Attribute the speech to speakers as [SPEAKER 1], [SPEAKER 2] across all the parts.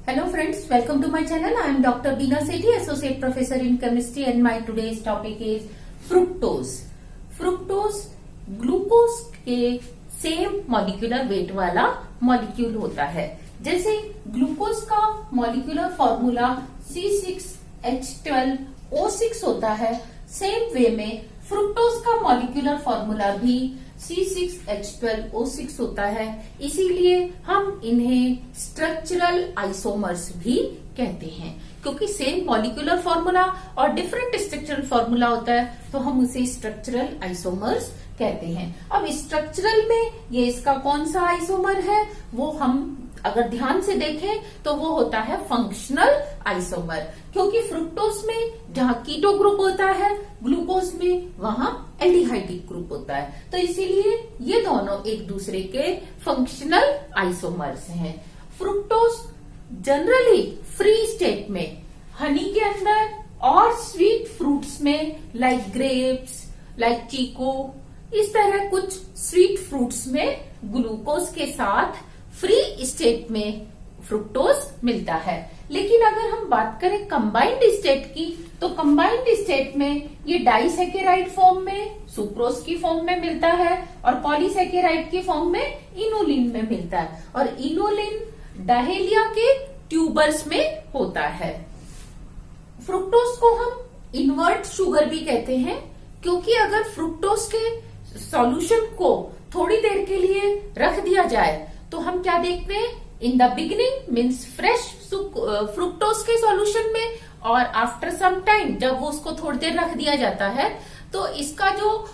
[SPEAKER 1] Hello friends, welcome to my channel. I am Dr. Beena Sethi, Associate Professor in Chemistry, and my today's topic is fructose. Fructose glucose के same molecular weight वाला molecule होता है। जैसे glucose का molecular formula C6H12O6 होता है, same way में fructose का मॉलिक्यूलर फॉर्मूला भी C6H12O6 होता है। इसीलिए हम इन्हें स्ट्रक्चरल आइसोमर्स भी कहते हैं, क्योंकि सेम मॉलिक्यूलर फॉर्मूला और डिफरेंट स्ट्रक्चरल फॉर्मूला होता है, तो हम उसे स्ट्रक्चरल आइसोमर्स कहते हैं। अब स्ट्रक्चरल में ये इसका कौन सा आइसोमर है, वो हम अगर ध्यान से देखें तो वो होता है फंक्शनल आइसोमर, क्योंकि फ्रुक्टोज में जहां कीटो ग्रुप होता है, ग्लूकोज में वहां एल्डिहाइडिक ग्रुप होता है, तो इसीलिए ये दोनों एक दूसरे के फंक्शनल आइसोमर्स हैं। फ्रुक्टोज जनरली फ्री स्टेट में हनी के अंदर और स्वीट फ्रूट्स में लाइक ग्रेप्स, लाइक चीकू, इस तरह कुछ स्वीट फ्रूट्स में ग्लूकोज के साथ फ्री स्टेट में फ्रुक्टोज मिलता है। लेकिन अगर हम बात करें कंबाइंड स्टेट की, तो कंबाइंड स्टेट में ये डाइसैकेराइड फॉर्म में, सुक्रोज की फॉर्म में मिलता है, और पॉलीसैकेराइड की फॉर्म में इनोलिन में मिलता है, और इनोलिन डाहेलिया के ट्यूबर्स में होता है। फ्रुक्टोज को हम इन्वर्ट शुगर भी कहते हैं, क्योंकि अगर फ्रुक्टोज के सॉल्यूशन को थोड़ी देर के लिए रख दिया जाए तो हम क्या देखते हैं, in the beginning means fresh fructose के सॉल्यूशन में, और आफ्टर सम टाइम जब उसको थोड़ी देर रख दिया जाता है तो इसका जो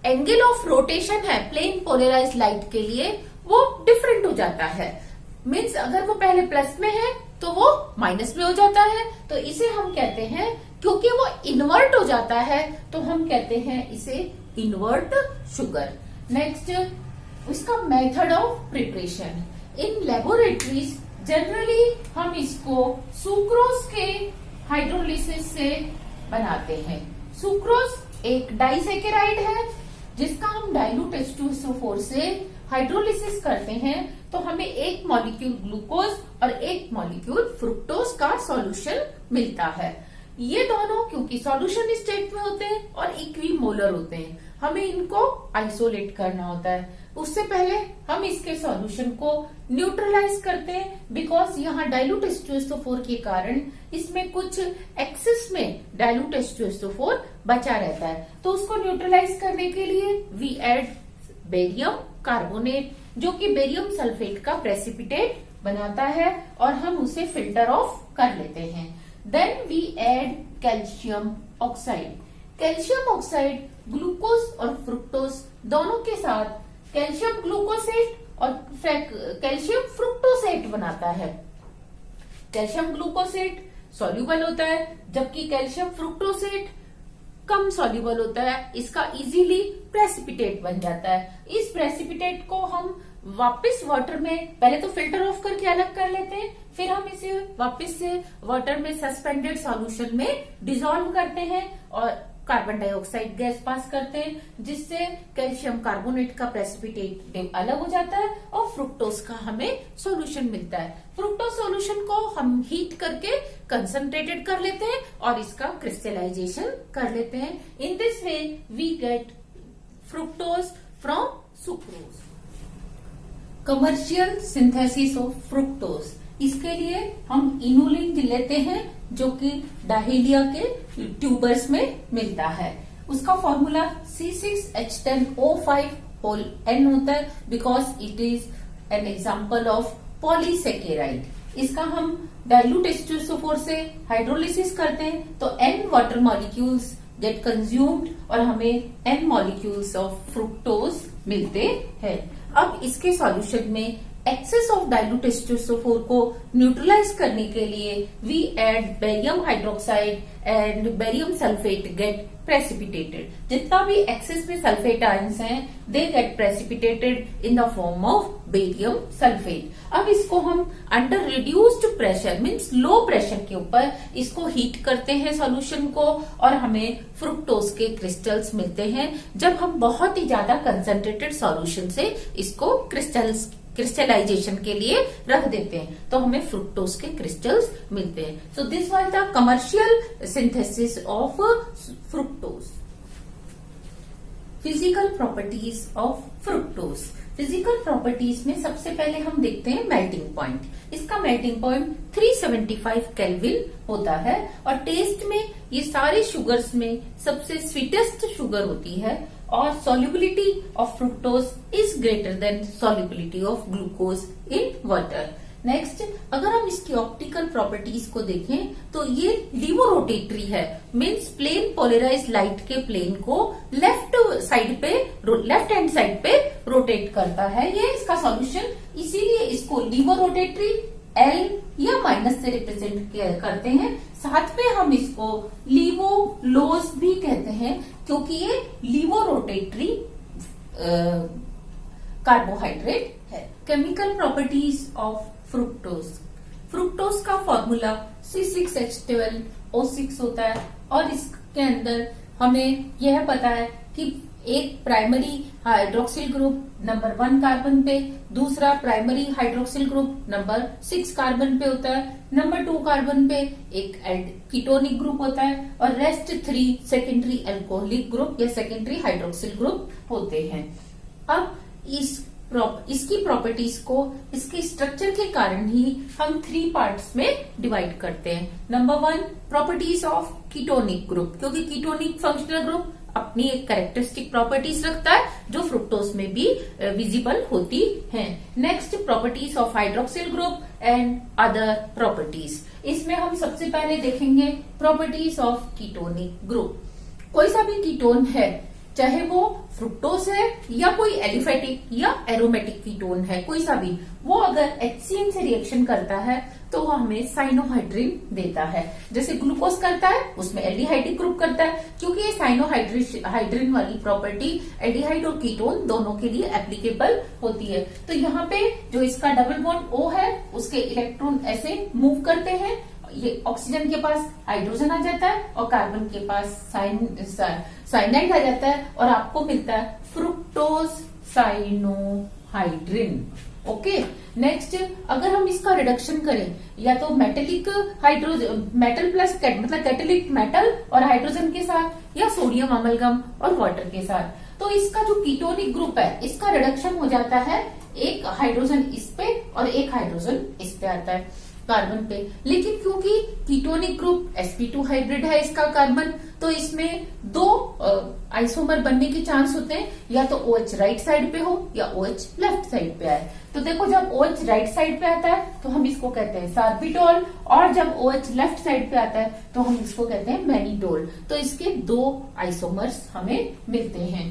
[SPEAKER 1] एंगल ऑफ रोटेशन है प्लेन पोलराइज्ड लाइट के लिए वो डिफरेंट हो जाता है। मीन्स अगर वो पहले प्लस में है तो वो माइनस में हो जाता है, तो इसे हम कहते हैं, क्योंकि वो इन्वर्ट हो जाता है तो हम कहते हैं इसे इन्वर्ट शुगर। नेक्स्ट, इसका method of preparation in laboratories generally हम इसको सुक्रोज के हाइड्रोलिसिस से बनाते हैं। सुक्रोज एक डाइसैकेराइड है जिसका हम डाइल्यूट H2SO4 से हाइड्रोलिसिस करते हैं, तो हमें एक मॉलिक्यूल ग्लूकोज और एक मॉलिक्यूल फ्रुक्टोज का सॉल्यूशन मिलता है। ये दोनों क्योंकि सॉल्यूशन स्टेट में होते हैं और इक्विमोलर होते हैं, हमें इनको आइसोलेट करना होता है। उससे पहले हम इसके सॉल्यूशन को न्यूट्रलाइज करते हैं, बिकॉज यहाँ डाइल्यूट H2SO4 के कारण इसमें कुछ एक्सेस में डाइल्यूट H2SO4 बचा रहता है, तो उसको न्यूट्रलाइज करने के लिए वी एड बेरियम कार्बोनेट, जो कि बेरियम सल्फेट का प्रेसिपिटेट बनाता है, और हम उसे फिल्टर ऑफ कर लेते हैं। Then we add calcium oxide. Calcium oxide glucose और फ्रुक्टोज दोनों के साथ कैल्शियम ग्लूकोसेट और कैल्शियम फ्रुक्टोसेट बनाता है। कैल्शियम ग्लूकोसेट सॉल्यूबल होता है, जबकि कैल्शियम फ्रुक्टोसेट कम सॉल्यूबल होता है, इसका इजीली प्रेसिपिटेट बन जाता है। इस प्रेसिपिटेट को हम वापस वाटर में पहले तो फिल्टर ऑफ करके अलग कर लेते हैं, फिर हम इसे वापस से वाटर में सस्पेंडेड सॉल्यूशन में डिसॉल्व करते हैं और कार्बन डाइऑक्साइड गैस पास करते हैं, जिससे कैल्शियम कार्बोनेट का प्रेसिपिटेट अलग हो जाता है और फ्रुक्टोज का हमें सॉल्यूशन मिलता है। फ्रुक्टोज सॉल्यूशन को हम हीट करके कंसंट्रेटेड कर लेते हैं और इसका क्रिस्टलाइजेशन कर लेते हैं। In this way we get fructose from sucrose. Commercial synthesis of fructose, इसके लिए हम इनोलिन लेते हैं जो कि डाहेलिया के ट्यूबर्स में मिलता है। उसका फॉर्मूला C6H10O5N होता है, because it is an example of polysaccharide. इसका हम डाइल्यूट H2SO4 से हाइड्रोलिसिस करते हैं तो N water molecules get consumed और हमें N मॉलिक्यूल्स ऑफ फ्रुक्टोज मिलते हैं। अब इसके सॉल्यूशन में एक्सेस ऑफ डाइल्यूट H2SO4 को न्यूट्रलाइज करने के लिए we add barium hydroxide and barium sulphate get precipitated. जितना भी एक्सेस में सल्फेट आयंस हैं, they get precipitated in the form of barium sulphate. अब इसको हम under reduced pressure means low pressure के ऊपर इसको हीट करते हैं सॉल्यूशन को, और हमें फ्रुक्टोज के क्रिस्टल्स मिलते हैं। जब हम बहुत ही ज्यादा कंसंट्रेटेड सॉल्यूशन से इसको क्रिस्टलाइजेशन के लिए रख देते हैं तो हमें फ्रुक्टोज के क्रिस्टल्स मिलते हैं। So this was the commercial synthesis of fructose. Physical properties of fructose. Physical properties में सबसे पहले हम देखते हैं मेल्टिंग पॉइंट। इसका मेल्टिंग पॉइंट 375 केल्विन होता है, और टेस्ट में ये सारे शुगर्स में सबसे स्वीटेस्ट शुगर होती है, और solubility of fructose is greater than solubility of glucose in water. Next, अगर हम इसकी ऑप्टिकल प्रॉपर्टीज को देखें तो ये लीवोरोटेटरी है, मीन्स प्लेन पोलराइज लाइट के प्लेन को लेफ्ट हैंड साइड पे रोटेट करता है ये इसका सॉल्यूशन, इसीलिए इसको लीवोरोटेटरी L या माइनस से रिप्रेजेंट करते हैं। साथ में हम इसको लीवोलोज भी कहते हैं क्योंकि ये लीवोरोटेटरी कार्बोहाइड्रेट है। Chemical properties of fructose. Fructose का फॉर्मूला C6H12O6 होता है, और इसके अंदर हमें यह पता है कि एक primary hydroxyl group number 1 carbon पे, दूसरा primary hydroxyl group number 6 carbon पे होता है, नंबर 2 कार्बन पे एक कीटोनिक ग्रुप होता है, और रेस्ट 3 सेकेंडरी अल्कोहलिक ग्रुप या सेकेंडरी हाइड्रोक्सिल ग्रुप होते हैं। अब इसकी प्रॉपर्टीज को इसके स्ट्रक्चर के कारण ही हम 3 पार्ट्स में डिवाइड करते हैं। Number 1 properties of ketonic group, क्योंकि कीटोनिक फंक्शनल ग्रुप अपनी एक कैरेक्टरिस्टिक प्रॉपर्टीज रखता है जो फ्रुक्टोज में भी विजिबल होती हैं। Next, properties of hydroxyl group and other properties. इसमें हम सबसे पहले देखेंगे प्रॉपर्टीज ऑफ कीटोनिक ग्रुप। कोई सा भी कीटोन है, चाहे वो फ्रुक्टोज है या कोई एलिफेटिक या एरोमेटिक कीटोन है, कोई सा भी, वो अगर HCN से रिएक्शन करता है तो वो हमें साइनोहाइड्रिन देता है। जैसे ग्लूकोज करता है उसमें एल्डिहाइडिक ग्रुप करता है, क्योंकि ये साइनोहाइड्रिन वाली प्रॉपर्टी एल्डिहाइड और कीटोन दोनों के लिए एप्लीकेबल होती है। तो यहाँ पे जो इसका डबल बॉन्ड O है उसके इलेक्ट्रॉन ऐसे मूव करते हैं, ये ऑक्सीजन के पास हाइड्रोजन आ जाता है और कार्बन के पास साइनाइड आ जाता है, और आपको मिलता है फ्रुक्टोज साइनोहाइड्रिन। ओके, नेक्स्ट, अगर हम इसका रिडक्शन करें या तो मेटल प्लस मतलब कैटेलिक मेटल और हाइड्रोजन के साथ, या सोडियम अमलगम और वाटर के साथ, तो इसका जो कीटोनिक ग्रुप है इसका रिडक्शन हो जाता है, एक हाइड्रोजन इस पे और एक हाइड्रोजन इस पे आता है कार्बन पे। लेकिन क्योंकि कीटोनिक ग्रुप sp2 हाइब्रिड है इसका कार्बन, तो इसमें 2 आइसोमर बनने के चांस होते हैं, या तो OH राइट साइड पे हो या OH लेफ्ट साइड पे आए। तो देखो, जब OH राइट साइड पे आता है तो हम इसको कहते हैं सार्बिटोल, और जब OH लेफ्ट साइड पे आता है तो हम इसको कहते हैं मैनिटोल। तो इसके 2 आइसोमर्स हमें मिलते हैं।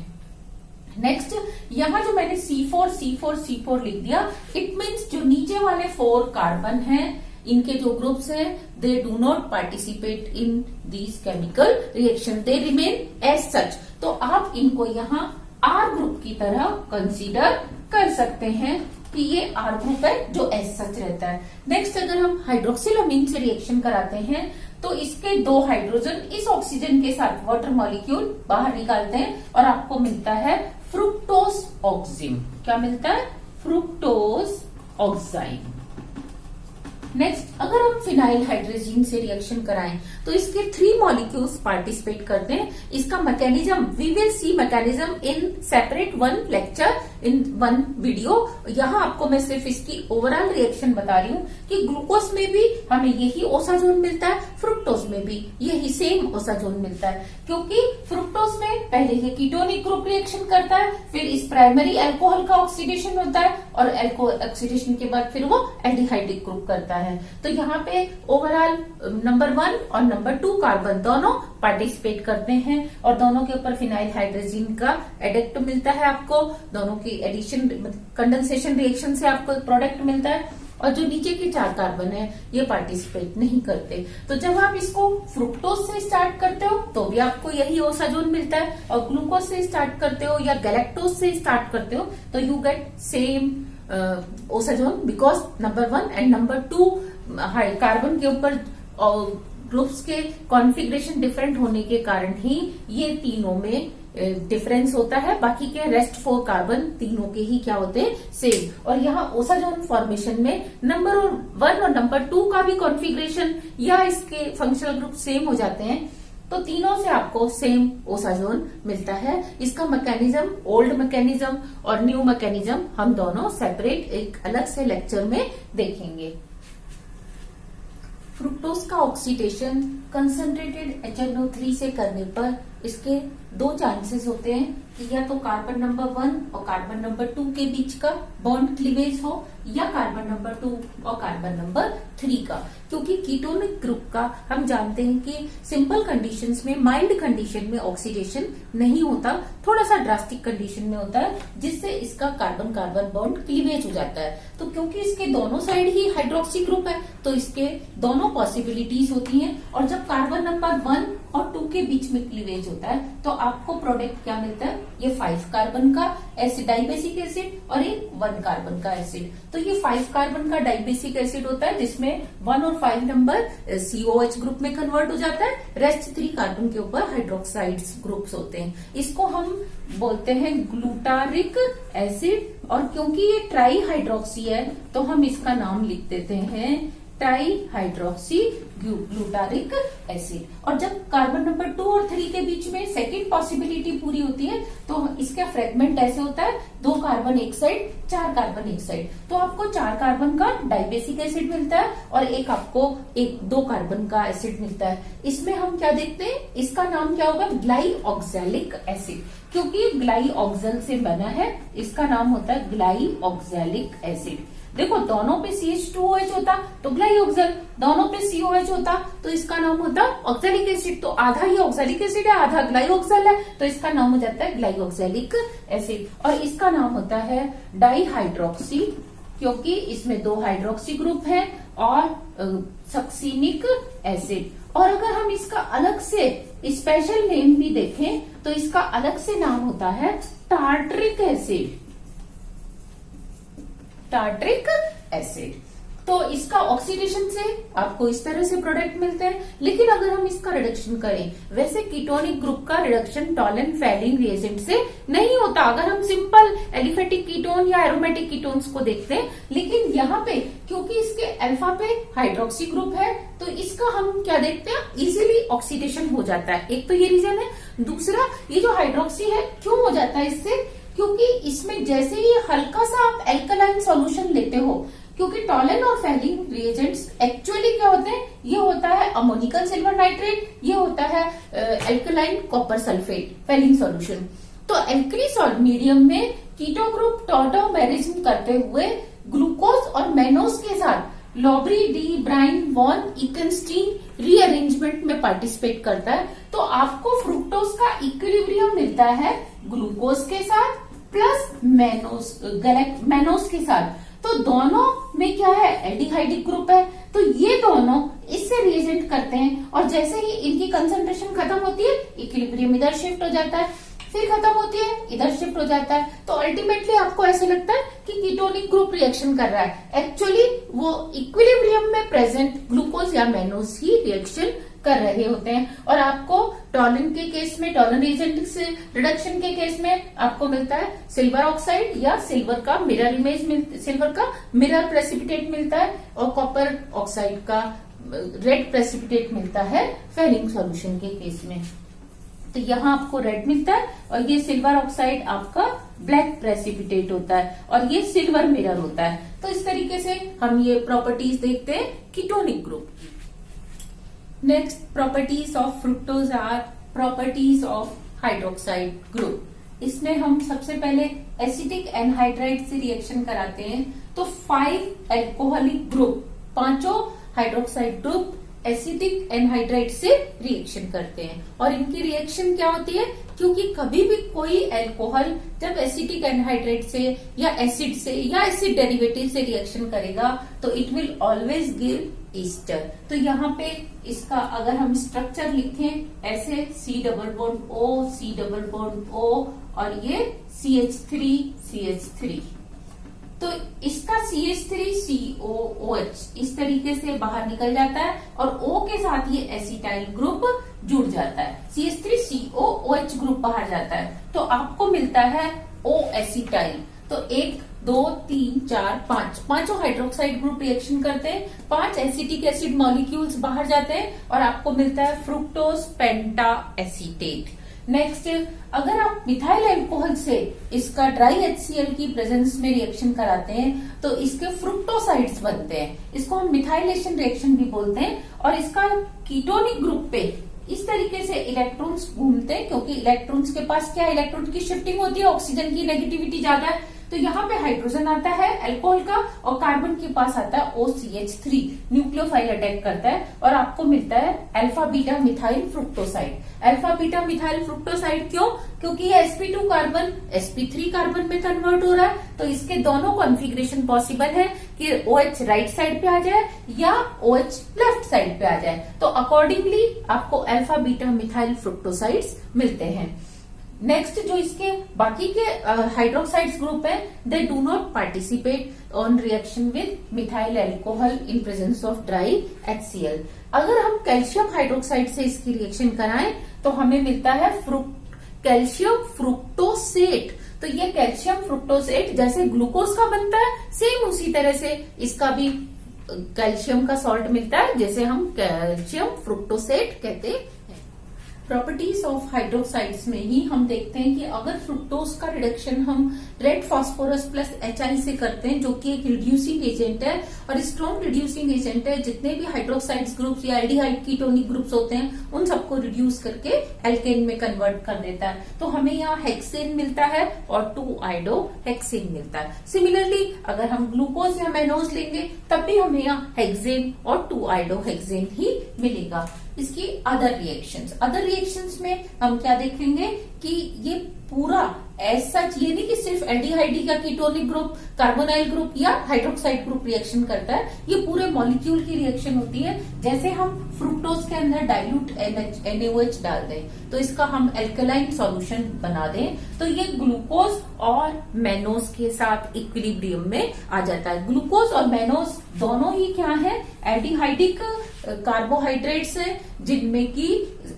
[SPEAKER 1] नेक्स्ट, यहाँ जो मैंने C4 लिख दिया, इट मीन्स जो नीचे वाले 4 कार्बन हैं, इनके जो ग्रुप्स हैं, they do not participate in this chemical reaction, they remain as such. तो आप इनको यहाँ R ग्रुप की तरह कंसीडर कर सकते हैं कि ये R ग्रुप है जो एज सच रहता है। नेक्स्ट, अगर हम हाइड्रोक्सिलामीन से रिएक्शन कराते हैं तो इसके 2 हाइड्रोजन इस ऑक्सीजन के साथ वाटर मॉलिक्यूल बाहर निकालते हैं, और आपको मिलता है फ्रुक्टोज ऑक्सिम। क्या मिलता है? Fructose oxide. नेक्स्ट, अगर हम फिनाइल हाइड्रोजीन से रिएक्शन कराएं तो इसके 3 मॉलिक्यूल्स पार्टिसिपेट करते हैं। इसका mechanism we will see mechanism in separate 1 lecture in 1 video. यहाँ आपको मैं सिर्फ इसकी ओवरऑल रिएक्शन बता रही हूँ कि ग्लूकोज में भी हमें यही ओसाजोन मिलता है, फ्रुक्टोज में भी यही सेम ओसाजोन मिलता है, क्योंकि फ्रुक्टोज में पहले ये कीटोनिक ग्रुप रिएक्शन करता है, फिर इस प्राइमरी अल्कोहल का ऑक्सीडेशन होता है, और अल्कोहल ऑक्सीडेशन के बाद फिर वो एल्डिहाइडिक ग्रुप करता है। तो यहाँ पे ओवरऑल नंबर 1 और नंबर 2 कार्बन दोनों पार्टिसिपेट करते हैं, और दोनों के ऊपर फिनाइल हाइड्रोजीन का एडेक्ट मिलता है आपको, दोनों की एडिशन कंडेंसेशन रिएक्शन से आपको प्रोडक्ट मिलता है, और जो नीचे के 4 कार्बन है ये पार्टिसिपेट नहीं करते। तो जब आप इसको फ्रुक्टोज से स्टार्ट करते हो तो भी आपको यही ओसाजोन मिलता है, और ग्लूकोज से स्टार्ट करते हो या गैलेक्टोज से स्टार्ट करते हो तो you get same osazone, because number 1 and number 2 carbon के ऊपर ग्रुप्स के कॉन्फ़िगरेशन डिफरेंट होने के कारण ही ये तीनों में डिफरेंस होता है। बाकी के रेस्ट 4 कार्बन तीनों के ही क्या होते हैं, सेम। और यहाँ ओसाजोन फॉर्मेशन में नंबर 1 और नंबर 2 का भी कॉन्फ़िगरेशन या इसके फंक्शनल ग्रुप सेम हो जाते हैं, तो तीनों से आपको सेम ओसाजोन मिलता है। इसका मैकेनिज्म, ओल्ड मैकेनिज्म और न्यू मैकेनिज्म हम दोनों सेपरेट एक अलग से लेक्चर में देखेंगे। फ्रुक्टोज का ऑक्सीडेशन कंसंट्रेटेड HNO3 से करने पर इसके 2 चांसेस होते हैं कि या तो कार्बन नंबर 1 और कार्बन नंबर 2 के बीच का बॉन्ड क्लीवेज हो या कार्बन नंबर 2 और कार्बन नंबर 3 का। क्योंकि कीटोनिक ग्रुप का हम जानते हैं कि सिंपल कंडीशंस में, माइल्ड कंडीशन में ऑक्सीडेशन नहीं होता, थोड़ा सा ड्रास्टिक कंडीशन में होता है, जिससे इसका कार्बन कार्बन बॉन्ड क्लीवेज हो जाता है। तो क्योंकि इसके दोनों साइड ही हाइड्रोक्सी ग्रुप है, तो इसके दोनों पॉसिबिलिटीज होती हैं। और जब कार्बन नंबर 1 और 2 के बीच में क्लीवेज होता है तो आपको प्रोडक्ट क्या मिलता है, ये 5 कार्बन का एसिड, डाइबेसिक एसिड और एक 1 कार्बन का एसिड। तो ये 5 कार्बन का डाइबेसिक एसिड होता है जिसमें 1 और 5 नंबर COH ग्रुप में कन्वर्ट हो जाता है, रेस्ट 3 कार्बन के ऊपर हाइड्रोक्साइड्स ग्रुप्स होते हैं। इसको हम बोलते हैं ग्लूटारिक एसिड। और क्योंकि ये ट्राई हाइड्रोक्सी है तो हम इसका नाम लिख देते हैं ट्राई हाइड्रोक्सी ग्लूटारिक एसिड। और जब कार्बन नंबर 2 और 3 के बीच में सेकेंड पॉसिबिलिटी पूरी होती है तो इसका फ्रेगमेंट ऐसे होता है, 2 कार्बन एक साइड, 4 कार्बन एक साइड, तो आपको 4 कार्बन का डाइबेसिक एसिड मिलता है और एक आपको 2 कार्बन का एसिड मिलता है। इसमें हम क्या देखते हैं, इसका नाम क्या होगा, ग्लाइऑक्सैलिक एसिड। क्योंकि ग्लाइऑक्सल से बना है, इसका नाम होता है ग्लाइऑक्सैलिक एसिड। देखो दोनों पे CH2OH होता तो ग्लाइऑक्सल, दोनों पे COH होता तो इसका नाम होता ऑक्सैलिक एसिड। तो आधा ये ऑक्सैलिक एसिड है, आधा ग्लाइऑक्सल है, तो इसका नाम हो जाता है ग्लाइऑक्सैलिक एसिड। और इसका नाम होता है डाइहाइड्रोक्सी, क्योंकि इसमें 2 हाइड्रोक्सी ग्रुप है, और सक्सिनिक एसिड। और अगर हम इसका अलग से स्पेशल नेम भी देखें तो इसका अलग से नाम होता है टार्ट्रिक एसिड, टार्ट्रिक एसिड। तो इसका ऑक्सीडेशन से आपको इस तरह से प्रोडक्ट मिलते हैं। लेकिन अगर हम इसका रिडक्शन करें, वैसे कीटोनिक ग्रुप का रिडक्शन टॉलन फेलिन रिएजेंट से नहीं होता अगर हम सिंपल एलिफेटिक कीटोन या एरोमेटिक कीटोन्स को देखते हैं। लेकिन यहाँ पे क्योंकि इसके अल्फा पे हाइड्रोक्सी ग्रुप है तो इसका हम क्या देखते हैं, इजीली ऑक्सीडेशन हो जाता है। एक तो ये रीजन है। दूसरा, ये जो हाइड्रोक्सी है क्यों हो जाता है इससे, क्योंकि इसमें जैसे ही हल्का सा आप एल्कलाइन सॉल्यूशन लेते हो, क्योंकि टॉलन और फेलिन रिएजेंट्स एक्चुअली क्या होते हैं, ये होता है अमोनिकल सिल्वर नाइट्रेट, ये होता है alkaline copper sulphate Phelan solution. तो एल्कली मीडियम में कीटो ग्रुप टॉटोमेरिज्म करते हुए ग्लूकोज और मैनोज के साथ लॉबरी डी ब्राइन वॉन इकनस्टीन रीअरेंजमेंट में पार्टिसिपेट करता है। तो आपको फ्रुक्टोज का इक्विलिब्रियम मिलता है ग्लूकोज के साथ प्लस मैनोज के साथ। तो दोनों में क्या है, एल्डिहाइडिक ग्रुप है, तो ये दोनों इससे रिएजेंट करते हैं और जैसे ही इनकी कंसंट्रेशन खत्म होती है, इक्विलिब्रियम इधर शिफ्ट हो जाता है, फिर खत्म होती है, इधर शिफ्ट हो जाता है। तो अल्टीमेटली आपको ऐसे लगता है कि कीटोनिक ग्रुप रिएक्शन कर रहा है, एक्चुअली वो इक्विलिब्रियम में प्रेजेंट ग्लूकोज या मैनोज ही रिएक्शन कर रहे होते हैं। और आपको टॉलन के केस में, टॉलन रिएजेंट से रिडक्शन के केस में आपको मिलता है सिल्वर ऑक्साइड या सिल्वर का मिरर इमेज, सिल्वर का मिरर प्रेसिपिटेट मिलता है, और कॉपर ऑक्साइड का रेड प्रेसिपिटेट मिलता है फेलिन सॉल्यूशन के केस में। तो यहाँ आपको रेड मिलता है और ये सिल्वर ऑक्साइड आपका ब्लैक प्रेसिपिटेट होता है और ये सिल्वर मिरर होता है। तो इस तरीके से हम ये प्रॉपर्टीज देखते हैं कीटोनिक ग्रुप की। Next properties of fructose are properties of hydroxide group. इसमें हम सबसे पहले एसिटिक एनहाइड्राइड से रिएक्शन कराते हैं तो 5 alcoholic group, 5 hydroxide group acetic anhydride से रिएक्शन करते हैं। और इनकी रिएक्शन क्या होती है, क्योंकि कभी भी कोई एल्कोहल जब एसिटिक एनहाइड्राइड से या एसिड से या एसिड डेरिवेटिव से रिएक्शन करेगा तो it will always give Easter. तो यहाँ पे इसका अगर हम स्ट्रक्चर लिखें ऐसे, C double bond O, C double bond O और ये CH3 CH3। तो COOH इस तरीके से बाहर निकल जाता है और O के साथ ये एसिटाइल ग्रुप जुड़ जाता है, CH3COOH ग्रुप बाहर जाता है, तो आपको मिलता है O एसिटाइल। तो 1 2 3 4 5 पांचों हाइड्रोक्साइड ग्रुप रिएक्शन करते हैं, 5 एसिटिक एसिड मॉलिक्यूल्स बाहर जाते हैं और आपको मिलता है फ्रुक्टोज पेंटा एसीटेट। नेक्स्ट, अगर आप मिथाइल अल्कोहल से इसका ड्राई HCl की प्रेजेंस में रिएक्शन कराते हैं तो इसके फ्रुक्टोसाइड्स बनते हैं, इसको हम मिथाइलेशन रिएक्शन भी बोलते हैं। और इसका कीटोनिक ग्रुप पे इस तरीके से इलेक्ट्रॉन्स घूमते हैं, क्योंकि इलेक्ट्रॉन्स के पास क्या इलेक्ट्रॉन की शिफ्टिंग होती है, ऑक्सीजन की नेगेटिविटी ज्यादा है, तो यहाँ पे हाइड्रोजन आता है अल्कोहल का और कार्बन के पास आता है OCH3, न्यूक्लियोफाइल अटैक करता है और आपको मिलता है alpha beta methyl fructoside. Alpha beta methyl fructoside क्यों? क्योंकि ये sp2 कार्बन sp3 कार्बन में कन्वर्ट हो रहा है, तो इसके दोनों कॉन्फ़िगरेशन पॉसिबल है कि OH राइट साइड पे आ जाए या OH लेफ्ट साइड पे आ जाए, तो अकॉर्डिंगली आपको अल्फा बीटा मिथाइल फ्रुक्टोसाइड्स मिलते हैं। नेक्स्ट, जो इसके बाकी के हाइड्रोक्साइड्स ग्रुप है, दे do not participate on reaction with methyl alcohol in presence of dry HCl। अगर हम कैल्शियम हाइड्रोक्साइड से इसकी रिएक्शन कराएं तो हमें मिलता है कैल्शियम फ्रुक्टोसेट। तो ये कैल्शियम फ्रुक्टोसेट जैसे ग्लूकोज का बनता है, सेम उसी तरह से इसका भी कैल्शियम का सॉल्ट मिलता है, जैसे हम कैल्शियम फ्रुक्टोसेट कहते हैं। प्रॉपर्टीज ऑफ हाइड्रोक्साइड्स में ही हम देखते हैं कि अगर फ्रुक्टोज का रिडक्शन हम रेड फास्फोरस प्लस HI से करते हैं, जो कि एक रिड्यूसिंग एजेंट है और स्ट्रॉन्ग रिड्यूसिंग एजेंट है, जितने भी हाइड्रोक्साइड्स ग्रुप्स या एल्डिहाइड कीटोनिक ग्रुप्स होते हैं उन सबको रिड्यूस करके एल्केन में कन्वर्ट कर देता है, तो हमें यहाँ हेक्सेन मिलता है और 2-आइडो हेक्सेन मिलता है। सिमिलरली अगर हम ग्लूकोज या मैनोज लेंगे तब भी हमें यहाँ हेक्सेन और 2-आइडो हेक्सेन ही मिलेगा। इसकी अदर रिएक्शंस में हम क्या देखेंगे कि ये पूरा ऐसा ये नहीं कि सिर्फ एल्डिहाइड का कीटोनिक ग्रुप, कार्बोनाइल ग्रुप या हाइड्रोक्साइड ग्रुप रिएक्शन करता है, ये पूरे मॉलिक्यूल की रिएक्शन होती है। जैसे हम फ्रुक्टोज के अंदर डाइल्यूट NaOH डाल दें तो इसका हम एल्कलाइन सॉल्यूशन बना दें तो ये ग्लूकोज और मैनोज के साथ इक्विलिब्रियम में आ जाता है। ग्लूकोज और मैनोज दोनों ही क्या है, एल्डिहाइडिक कार्बोहाइड्रेट्स है जिनमें की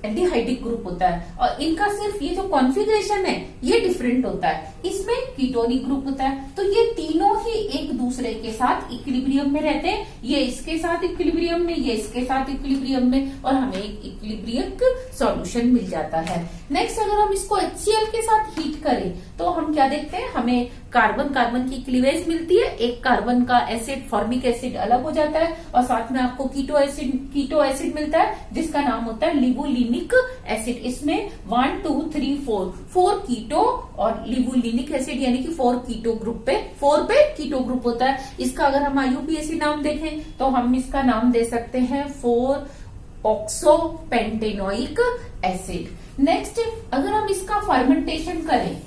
[SPEAKER 1] एल्डिहाइडिक ग्रुप होता है और इनका सिर्फ ये जो कॉन्फ़िगरेशन है ये डिफरेंट होता है, इसमें कीटोनिक ग्रुप होता है। तो ये तीनों ही एक दूसरे के साथ इक्विलिब्रियम में रहते हैं, ये इसके साथ इक्विलिब्रियम में, ये इसके साथ इक्विलिब्रियम में, और हमें एक इक्विलिब्रियम सॉल्यूशन मिल जाता है। नेक्स्ट, अगर हम इसको HCl के साथ हीट करें तो हम क्या देखते हैं, हमें कार्बन की मिलती है, एक कार्बन का एसिड फॉर्मिक एसिड अलग हो जाता है और साथ में आपको कीटो एसिड मिलता है जिसका नाम होता है लिवुलिनिक एसिड। इसमें 1 2 3 4 कीटो और लिवुलिनिक एसिड यानी कि 4 कीटो ग्रुप पे 4 पे कीटो ग्रुप होता है। इसका अगर हम IUPAC नाम देखें तो हम इसका नाम दे सकते हैं 4 ऑक्सोपेंटेनोइक एसिड। नेक्स्ट, अगर हम इसका फर्मेंटेशन करें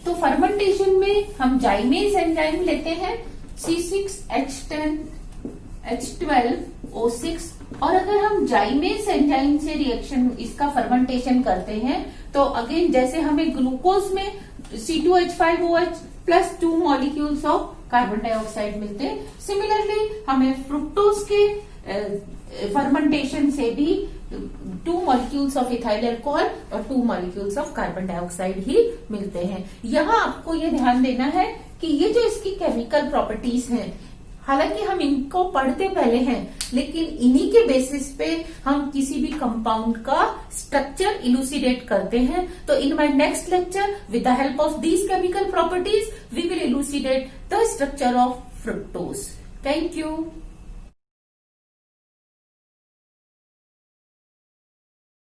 [SPEAKER 1] तो फर्मेंटेशन में हम जाइमेज एंजाइम लेते हैं C6H10 H12O6, और अगर हम जाइमेज एंजाइम से रिएक्शन इसका फर्मेंटेशन करते हैं तो अगेन जैसे हमें ग्लूकोज में C2H5OH plus 2 molecules of carbon dioxide मिलते हैं, सिमिलरली हमें फ्रुक्टोज के फर्मेंटेशन से भी 2 मॉलिक्यूल्स ऑफ इथाइल अल्कोहल और 2 मॉलिक्यूल्स ऑफ कार्बन डाइऑक्साइड ही मिलते हैं। यहाँ आपको ये ध्यान देना है कि ये जो इसकी केमिकल प्रॉपर्टीज हैं, हालांकि हम इनको पढ़ते पहले हैं लेकिन इन्हीं के बेसिस पे हम किसी भी कंपाउंड का स्ट्रक्चर इलूसिडेट करते हैं। तो in my next lecture with the help of these chemical properties we will elucidate the structure of fructose. Thank you.